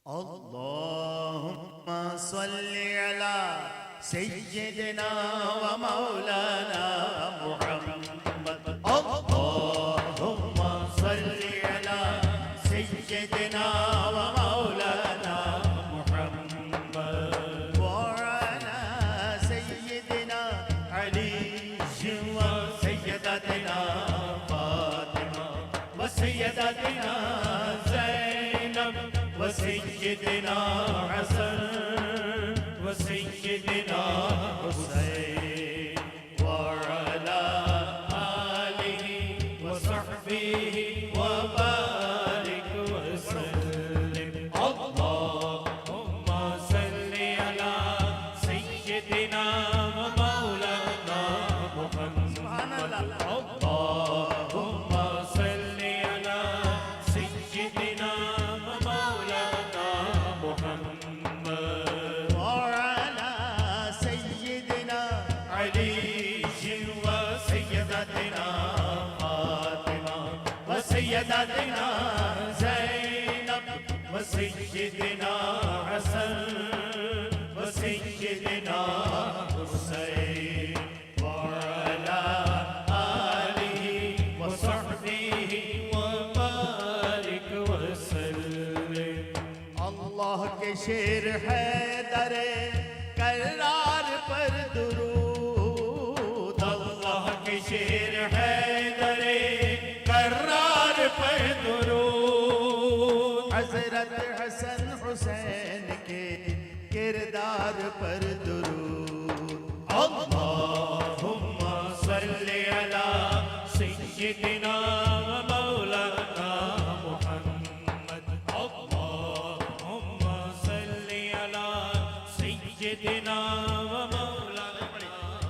अल्लाहुम्मा सल्लि अला सय्यिदिना व मौलाना मुहम्मद। अल्लाहुम्मा सल्लि अला सय्यिदिना व मौलाना मुहम्मद व अला सय्यिदिना अली व सय्यदातिना फातिमा व सय्यदातिना वसय्यिदिना हसन वसय्यिदिना हुसैन व अला आलिहि व सहबिहि व बारिक वसल्लिम। अल्लाहुम्मा सल्लि अला सय्यिदिना व मौलाना मुहम्मद। अल्लाहुम्मा सल्लि अला सय्यिदिना सय्यदातिना ज़ैनब व सय्यिदिना हसन व सय्यिदिना हुसैन व अला आलिहि व सहबिहि व बारिक वसल्लिम। अल्लाह के शेर हैदर करार पर दुरूद। अल्लाह के शेर हैदर करार पर दुरूद। हज़रत हसन हुसैन के किरदार पर दुरूद। अल्लाहुम्मा सल्लि अला सय्यिदिना व मौलाना मुहम्मद। अल्लाहुम्मा सल्लि अला सय्यिदिना व मौलाना मुहम्मद।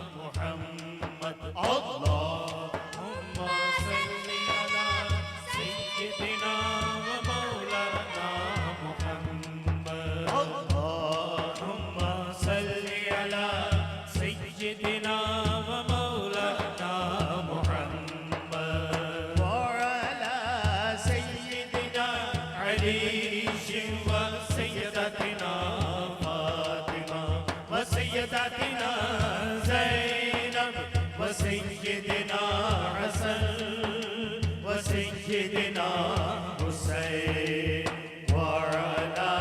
सय्यदातिना ज़ैनब व सय्यिदिना हसन व सय्यिदिना हुसैन व अला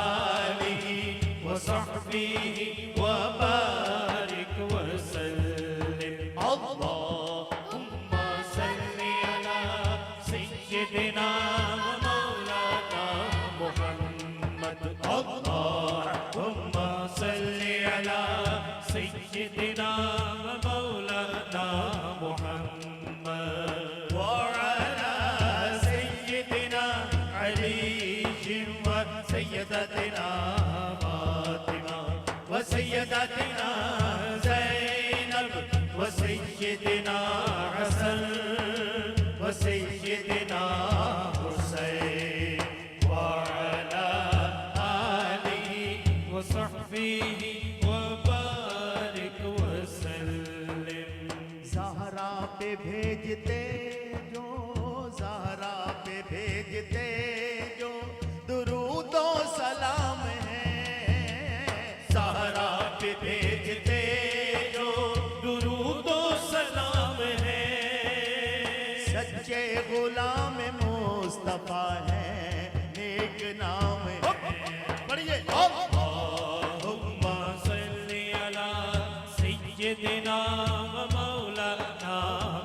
आलिहि व सहबिहि व बारिक वसल्लिम। अल्लाहुम्मा सल्लि अला सय्यिदिना व मौलाना मुहम्मद। अल्लाहुम्मा सल्लि अला सय्यिदिना व मौलाना मुहम्मद व अला सय्यिदिना अली व सय्यदातिना फातिमा व सय्यदातिना ज़ैनब व सय्यिदिना हसन व सय्यिदिना हुसैन व अला आलिहि व सहबिहि व बारिक वसल्लिम। ज़हरा पे भेजते जो ज़हरा पे भेजते जो दुरूद व सलाम है। ज़हरा पे भेजते जो दुरूद व सलाम है। सच्चे गुलाम मुस्तफा है, नेक नाम है। पढ़िए। अल्लाहुम्मा सल्लि अला सय्यिदिना व मौलाना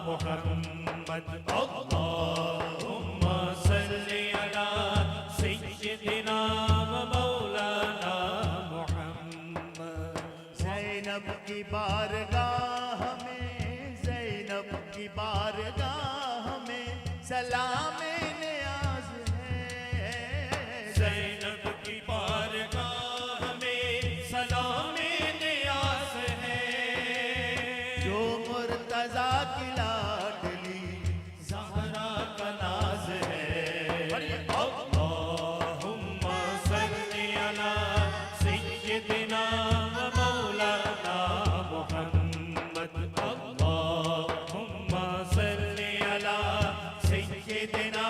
मुहम्मद। अल्लाहुम्मा सल्लि अला सय्यिदिना व मौलाना मुहम्मद। ज़ैनब की बारगाह में, ज़ैनब की बारगाह में सलाम नियाज़ है। ज़ैनब की बारगाह में सलाम नियाज़ है। जो मुर्तज़ा की लाडली ज़हरा का नाज है। अल्लाहुम्मा सल्लि अला सय्यिदिना व मौलाना मुहम्मद। अल्लाहुम्मा सल्लि अला सय्यिदिना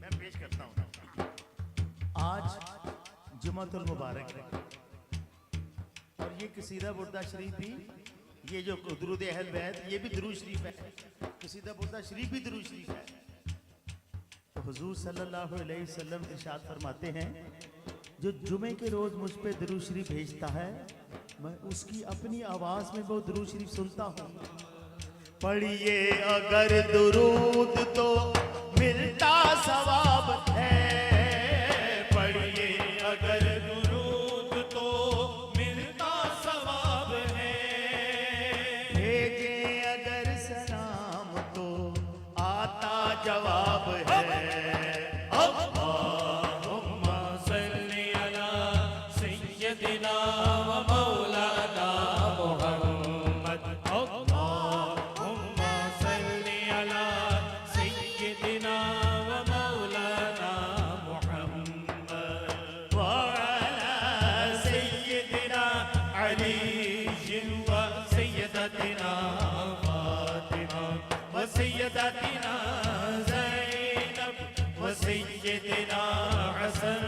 मैं पेश करता हूँ. आज जुमातुल मुबारक है और ये कसीदा बुर्दा शरीफ भी, ये जो दुरूद अहल बैत, ये भी दुरूद शरीफ है. कसीदा बुर्दा शरीफ भी दुरूद शरीफ है. तो हुजूर सल्लल्लाहु अलैहि वसल्लम इरशाद फरमाते हैं, जो जुमे के रोज मुझ पे दुरूद शरीफ भेजता है, मैं उसकी अपनी आवाज में वो दुरूद शरीफ सुनता हूँ. पढ़िए अगर दुरूद तो मिलता सवाब है. पढ़िए अगर दुरूद तो मिलता सवाब है. भेजे अगर सलाम तो आता जवाब है. अल्लाहुम्मा सल्ली अला सय्यदिना व मौलाना मुहम्मद. अल्लाहुम्मा सल्ली अला सय्यदिना व मौलाना मुहम्मद व अला सय्यदिना अली व सय्यदतिना फातिमा व सय्यदतिना ज़ैनब व सय्यदिना हसन